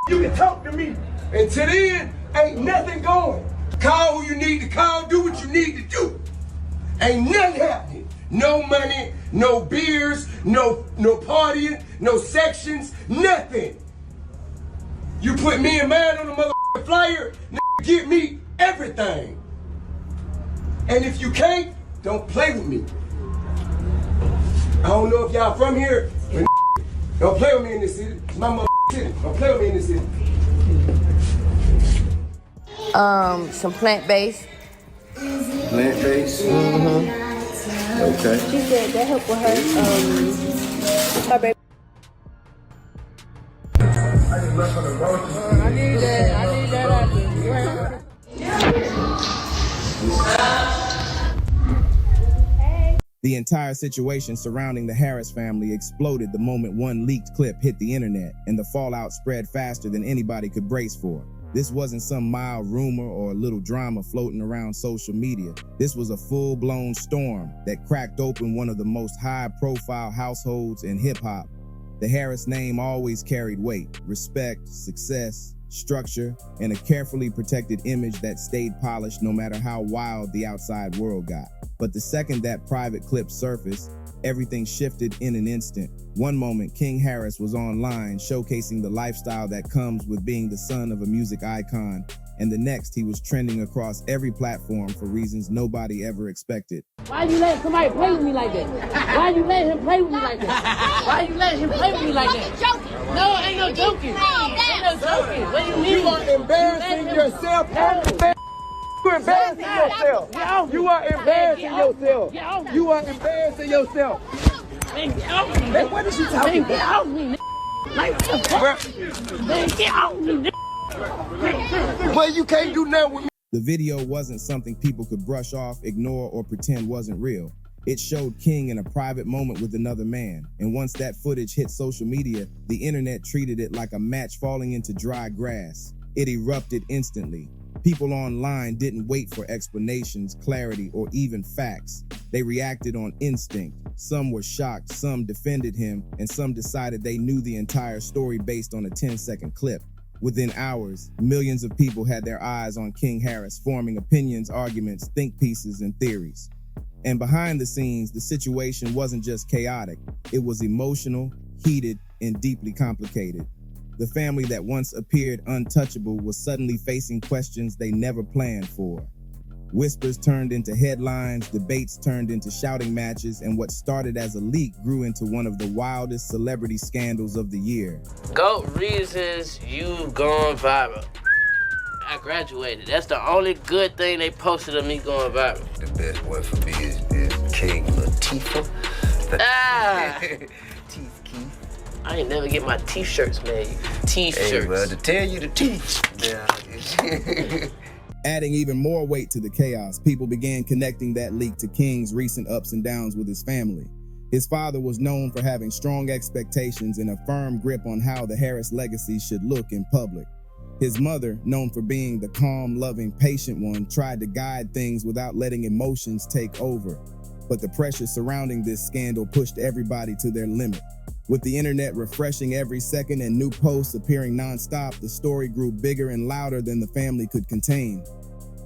you can talk to me. Until then, ain't nothing going. Call who you need to call, do what you need to do. Ain't nothing happening. No money, no beers, no partying, no sections, nothing. You put me and mine on the motherfucking flyer, give me everything. And if you can't, don't play with me. I don't know if y'all from here, but don't play with me in this city. It's my motherfucking city. Don't play with me in this city. Some plant-based. Plant-based? Mm-hmm. Okay. She said that helped with her baby. I need that. The entire situation surrounding the Harris family exploded the moment one leaked clip hit the internet, and the fallout spread faster than anybody could brace for. This wasn't some mild rumor or a little drama floating around social media. This was a full-blown storm that cracked open one of the most high-profile households in hip-hop. The Harris name always carried weight, respect, success, structure, and a carefully protected image that stayed polished no matter how wild the outside world got. But the second that private clip surfaced, everything shifted in an instant. One moment, King Harris was online showcasing the lifestyle that comes with being the son of a music icon, and the next he was trending across every platform for reasons nobody ever expected. Why you letting somebody play with me like that? Why you letting him play with me like that? Why you letting him play with me like that? No, ain't no joking. Ain't no joking. What do you mean? You are embarrassing yourself. You are embarrassing yourself. You are embarrassing yourself. You are embarrassing yourself. Man, get off me. Man, what is you talking about? Get off me. Like, what the fuck? Man, get off me. Well, you can't do nothing with me. The video wasn't something people could brush off, ignore, or pretend wasn't real. It showed King in a private moment with another man, and once that footage hit social media, the internet treated it like a match falling into dry grass. It erupted instantly. People online didn't wait for explanations, clarity, or even facts. They reacted on instinct. Some were shocked, some defended him, and some decided they knew the entire story based on a 10-second clip. Within hours, millions of people had their eyes on King Harris, forming opinions, arguments, think pieces, and theories. And behind the scenes, the situation wasn't just chaotic. It was emotional, heated, and deeply complicated. The family that once appeared untouchable was suddenly facing questions they never planned for. Whispers turned into headlines, debates turned into shouting matches, and what started as a leak grew into one of the wildest celebrity scandals of the year. GOAT reasons you've gone viral. I graduated. That's the only good thing they posted of me going viral. The best one for me is King Latifah. Teeth Keith. I ain't never get my t-shirts made. T-shirts. Hey, well, to tell you the truth. Yeah. Adding even more weight to the chaos, people began connecting that leak to King's recent ups and downs with his family. His father was known for having strong expectations and a firm grip on how the Harris legacy should look in public. His mother, known for being the calm, loving, patient one, tried to guide things without letting emotions take over. But the pressure surrounding this scandal pushed everybody to their limit. With the internet refreshing every second and new posts appearing nonstop, the story grew bigger and louder than the family could contain.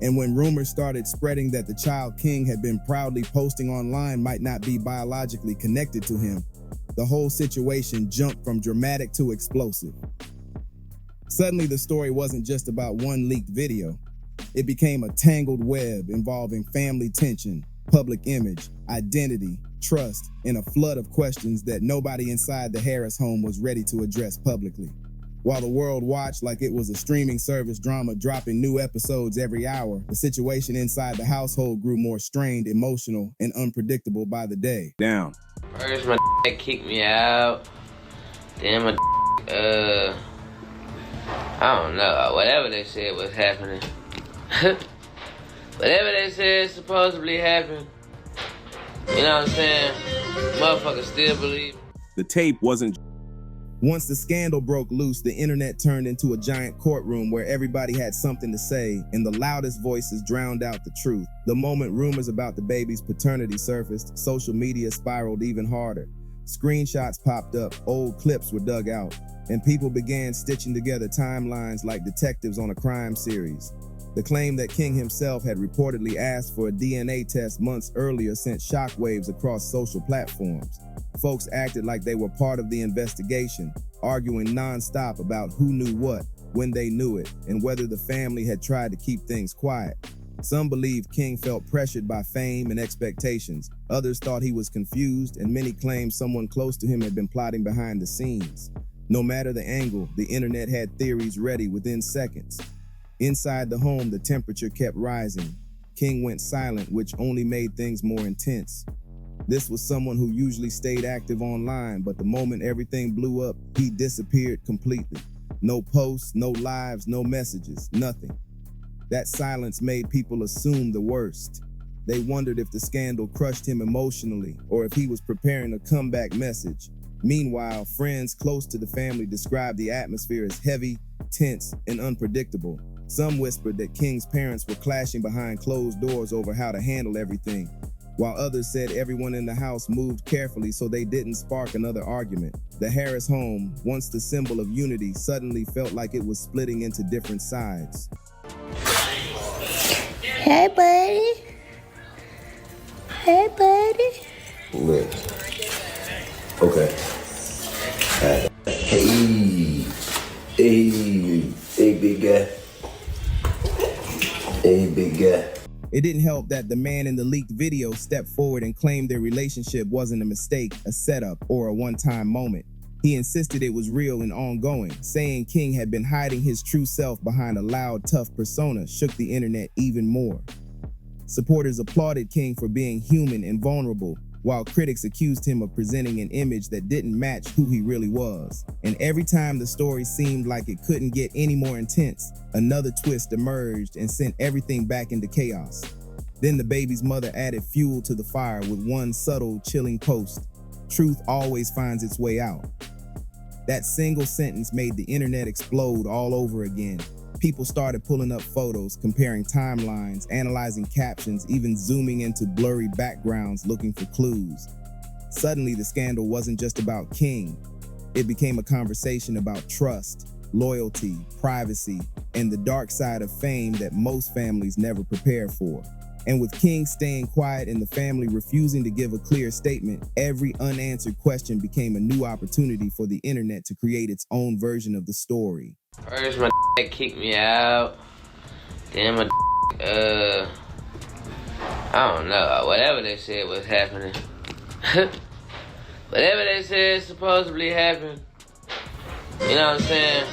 And when rumors started spreading that the child King had been proudly posting online might not be biologically connected to him, the whole situation jumped from dramatic to explosive. Suddenly, the story wasn't just about one leaked video. It became a tangled web involving family tension, public image, identity, trust, and a flood of questions that nobody inside the Harris home was ready to address publicly. While the world watched like it was a streaming service drama dropping new episodes every hour, the situation inside the household grew more strained, emotional, and unpredictable by the day. Down. First, my kicked me out. Then my I don't know. Whatever they said was happening. Whatever they said supposedly happened. You know what I'm saying? Motherfuckers still believe. The tape wasn't. Once the scandal broke loose, the internet turned into a giant courtroom where everybody had something to say, and the loudest voices drowned out the truth. The moment rumors about the baby's paternity surfaced, social media spiraled even harder. Screenshots popped up, old clips were dug out, and people began stitching together timelines like detectives on a crime series. The claim that King himself had reportedly asked for a DNA test months earlier sent shockwaves across social platforms. Folks acted like they were part of the investigation, arguing nonstop about who knew what, when they knew it, and whether the family had tried to keep things quiet. Some believed King felt pressured by fame and expectations. Others thought he was confused, and many claimed someone close to him had been plotting behind the scenes. No matter the angle, the internet had theories ready within seconds. Inside the home, the temperature kept rising. King went silent, which only made things more intense. This was someone who usually stayed active online, but the moment everything blew up, he disappeared completely. No posts, no lives, no messages, nothing. That silence made people assume the worst. They wondered if the scandal crushed him emotionally or if he was preparing a comeback message. Meanwhile, friends close to the family described the atmosphere as heavy, tense, and unpredictable. Some whispered that King's parents were clashing behind closed doors over how to handle everything, while others said everyone in the house moved carefully so they didn't spark another argument. The Harris home, once the symbol of unity, suddenly felt like it was splitting into different sides. Hey, buddy. Hey, buddy. Look. Okay. Hey, big guy. Hey, big guy. It didn't help that the man in the leaked video stepped forward and claimed their relationship wasn't a mistake, a setup, or a one-time moment. He insisted it was real and ongoing, saying King had been hiding his true self behind a loud, tough persona shook the internet even more. Supporters applauded King for being human and vulnerable, while critics accused him of presenting an image that didn't match who he really was. And every time the story seemed like it couldn't get any more intense, another twist emerged and sent everything back into chaos. Then the baby's mother added fuel to the fire with one subtle, chilling post: "Truth always finds its way out." That single sentence made the internet explode all over again. People started pulling up photos, comparing timelines, analyzing captions, even zooming into blurry backgrounds looking for clues. Suddenly, the scandal wasn't just about King. It became a conversation about trust, loyalty, privacy, and the dark side of fame that most families never prepare for. And with King staying quiet and the family refusing to give a clear statement, every unanswered question became a new opportunity for the internet to create its own version of the story. First, my kicked me out. Then my I don't know. Whatever they said was happening. Whatever they said supposedly happened. You know what I'm saying?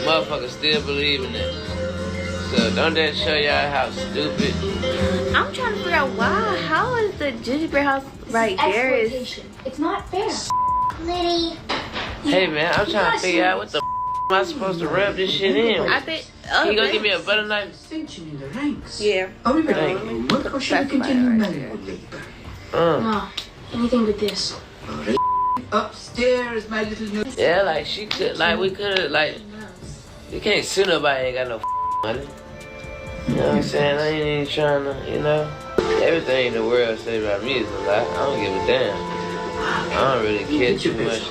Motherfuckers still believe in it. So don't that show y'all how stupid? I'm trying to figure out why. How is the gingerbread house right there? It's not fair. Liddy. Hey man, I'm trying to figure out what the am I supposed to rub this shit in? I think. You gonna give me a butter knife? Distinction in the ranks. Yeah. Are we ready? Thank you. What, or should we continue marrying later? No, anything but this. Upstairs, my little nose. Yeah, like she could, like we could've, like, you can't sue nobody ain't got no money. You know what I'm saying? I ain't even trying to, you know. Everything in the world say about me is a lie. I don't give a damn. I don't really care too much.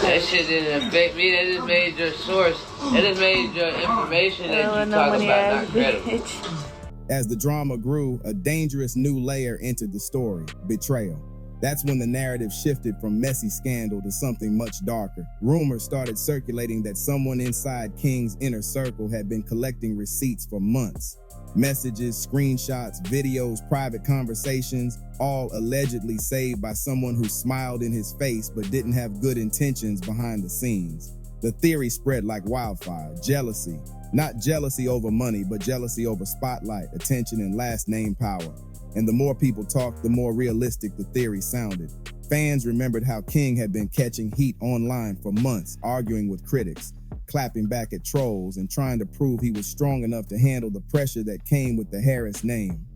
That shit didn't affect me. That just made your source. That just made your information that you talk about not credible. As the drama grew, a dangerous new layer entered the story: betrayal. That's when the narrative shifted from messy scandal to something much darker. Rumors started circulating that someone inside King's inner circle had been collecting receipts for months. Messages, screenshots, videos, private conversations, all allegedly saved by someone who smiled in his face but didn't have good intentions behind the scenes. The theory spread like wildfire: jealousy. Not jealousy over money, but jealousy over spotlight, attention, and last name power. And the more people talked, the more realistic the theory sounded. Fans remembered how King had been catching heat online for months, arguing with critics, clapping back at trolls, and trying to prove he was strong enough to handle the pressure that came with the Harris name.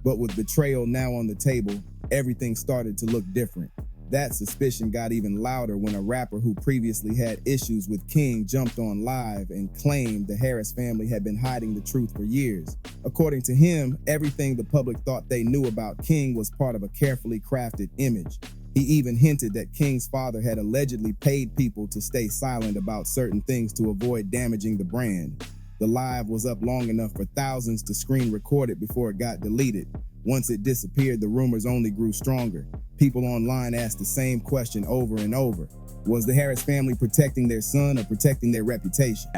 But with betrayal now on the table, everything started to look different. That suspicion got even louder when a rapper who previously had issues with King jumped on live and claimed the Harris family had been hiding the truth for years. According to him, everything the public thought they knew about King was part of a carefully crafted image. He even hinted that King's father had allegedly paid people to stay silent about certain things to avoid damaging the brand. The live was up long enough for thousands to screen record it before it got deleted. Once it disappeared, the rumors only grew stronger. People online asked the same question over and over. Was the Harris family protecting their son or protecting their reputation?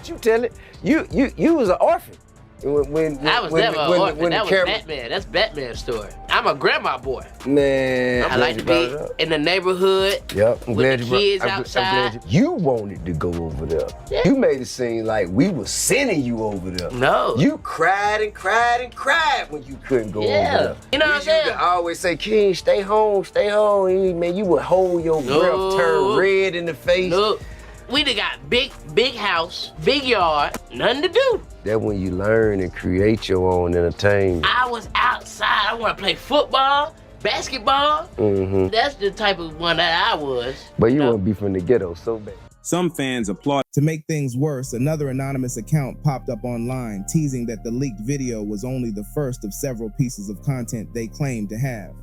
You tell it. You was an orphan. I was never an orphan. That was Batman. That's Batman's story. I'm a grandma boy. Man, I like to be in the neighborhood. Yep, I'm with glad the you kids I'm outside. glad you wanted to go over there. Yeah. You made it seem like we were sending you over there. No. You cried and cried and cried when you couldn't go over there. You know what I'm saying? I always say, King, stay home, stay home. Man, you would hold your breath, turn red in the face. Look, we done got big house, big yard, nothing to do. That's when you learn and create your own entertainment. I was outside. I want to play football, basketball. Mm-hmm. That's the type of one that I was. But you want to be from the ghetto so bad. Some fans applaud. To make things worse, another anonymous account popped up online teasing that the leaked video was only the first of several pieces of content they claimed to have.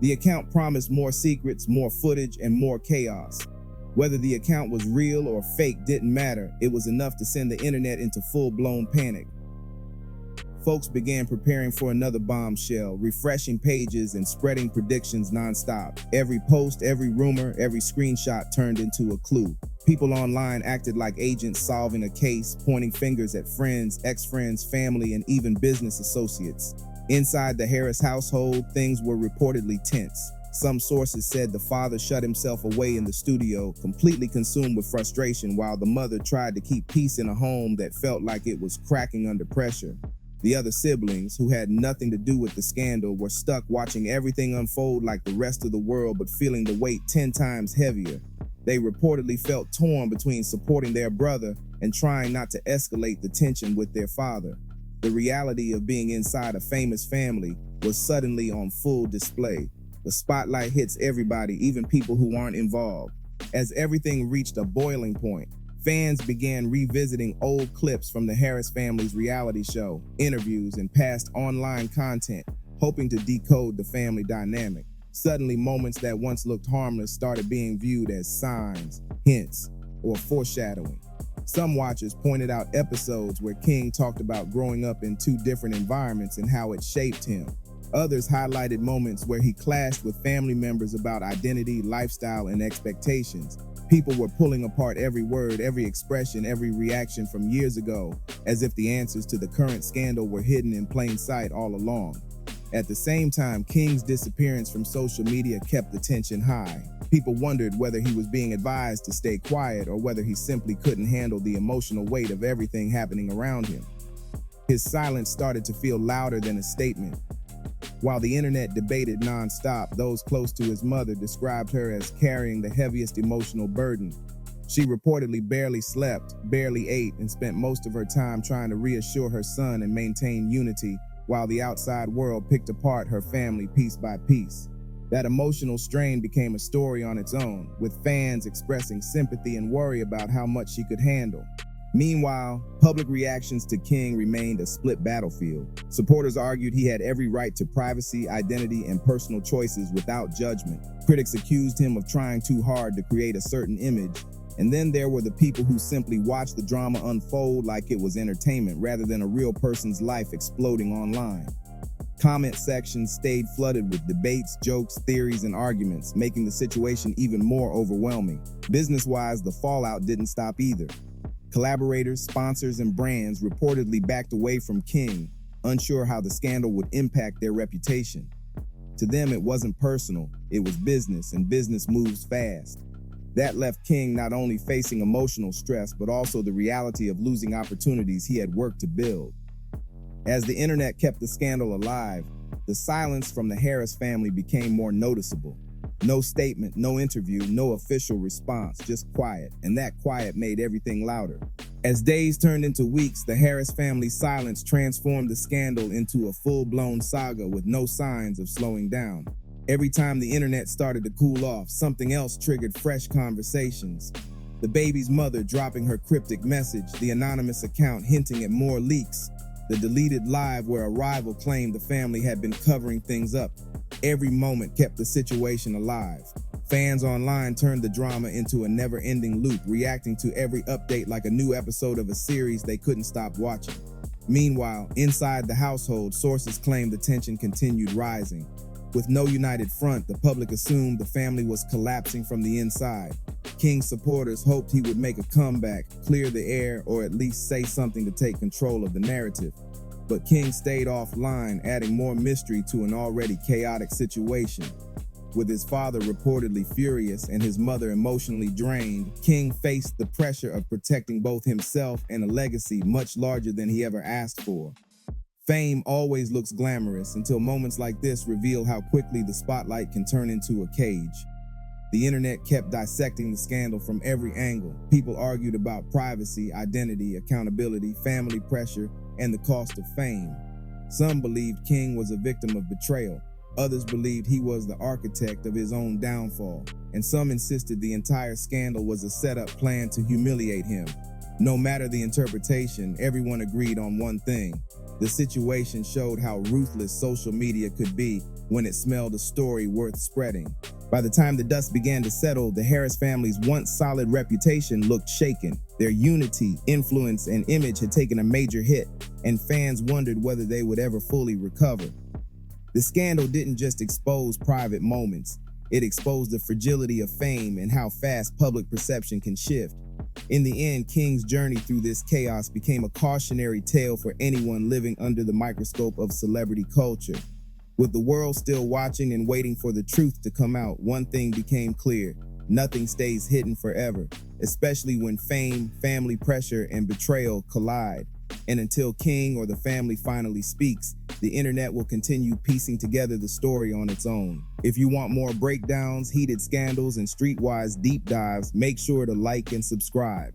The account promised more secrets, more footage, and more chaos. Whether the account was real or fake didn't matter. It was enough to send the internet into full-blown panic. Folks began preparing for another bombshell, refreshing pages and spreading predictions nonstop. Every post, every rumor, every screenshot turned into a clue. People online acted like agents solving a case, pointing fingers at friends, ex-friends, family, and even business associates. Inside the Harris household, things were reportedly tense. Some sources said the father shut himself away in the studio, completely consumed with frustration, while the mother tried to keep peace in a home that felt like it was cracking under pressure. The other siblings, who had nothing to do with the scandal, were stuck watching everything unfold like the rest of the world, but feeling the weight 10 times heavier. They reportedly felt torn between supporting their brother and trying not to escalate the tension with their father. The reality of being inside a famous family was suddenly on full display. The spotlight hits everybody, even people who aren't involved. As everything reached a boiling point, fans began revisiting old clips from the Harris family's reality show, interviews, and past online content, hoping to decode the family dynamic. Suddenly, moments that once looked harmless started being viewed as signs, hints, or foreshadowing. Some watchers pointed out episodes where King talked about growing up in two different environments and how it shaped him. Others highlighted moments where he clashed with family members about identity, lifestyle, and expectations. People were pulling apart every word, every expression, every reaction from years ago, as if the answers to the current scandal were hidden in plain sight all along. At the same time, King's disappearance from social media kept the tension high. People wondered whether he was being advised to stay quiet or whether he simply couldn't handle the emotional weight of everything happening around him. His silence started to feel louder than a statement. While the internet debated nonstop, those close to his mother described her as carrying the heaviest emotional burden. She reportedly barely slept, barely ate, and spent most of her time trying to reassure her son and maintain unity, while the outside world picked apart her family piece by piece. That emotional strain became a story on its own, with fans expressing sympathy and worry about how much she could handle. Meanwhile, public reactions to King remained a split battlefield. Supporters argued he had every right to privacy, identity, and personal choices without judgment. Critics accused him of trying too hard to create a certain image. And then there were the people who simply watched the drama unfold like it was entertainment rather than a real person's life exploding online. Comment sections stayed flooded with debates, jokes, theories, and arguments, making the situation even more overwhelming. Business-wise, the fallout didn't stop either. Collaborators, sponsors, and brands reportedly backed away from King, unsure how the scandal would impact their reputation. To them, it wasn't personal, it was business, and business moves fast. That left King not only facing emotional stress, but also the reality of losing opportunities he had worked to build. As the internet kept the scandal alive, the silence from the Harris family became more noticeable. No statement, no interview, no official response, just quiet, and that quiet made everything louder. As days turned into weeks, the Harris family's silence transformed the scandal into a full-blown saga with no signs of slowing down. Every time the internet started to cool off, something else triggered fresh conversations. The baby's mother dropping her cryptic message, the anonymous account hinting at more leaks, the deleted live where a rival claimed the family had been covering things up. Every moment kept the situation alive. Fans online turned the drama into a never-ending loop, reacting to every update like a new episode of a series they couldn't stop watching. Meanwhile, inside the household, sources claimed the tension continued rising. With no united front, the public assumed the family was collapsing from the inside. King's supporters hoped he would make a comeback, clear the air, or at least say something to take control of the narrative. But King stayed offline, adding more mystery to an already chaotic situation. With his father reportedly furious and his mother emotionally drained, King faced the pressure of protecting both himself and a legacy much larger than he ever asked for. Fame always looks glamorous until moments like this reveal how quickly the spotlight can turn into a cage. The internet kept dissecting the scandal from every angle. People argued about privacy, identity, accountability, family pressure, and the cost of fame. Some believed King was a victim of betrayal. Others believed he was the architect of his own downfall. And some insisted the entire scandal was a setup plan to humiliate him. No matter the interpretation, everyone agreed on one thing. The situation showed how ruthless social media could be when it smelled a story worth spreading. By the time the dust began to settle, the Harris family's once solid reputation looked shaken. Their unity, influence, and image had taken a major hit, and fans wondered whether they would ever fully recover. The scandal didn't just expose private moments. It exposed the fragility of fame and how fast public perception can shift. In the end, King's journey through this chaos became a cautionary tale for anyone living under the microscope of celebrity culture. With the world still watching and waiting for the truth to come out, one thing became clear: nothing stays hidden forever, especially when fame, family pressure, and betrayal collide. And until King or the family finally speaks, the internet will continue piecing together the story on its own. If you want more breakdowns, heated scandals, and streetwise deep dives, make sure to like and subscribe.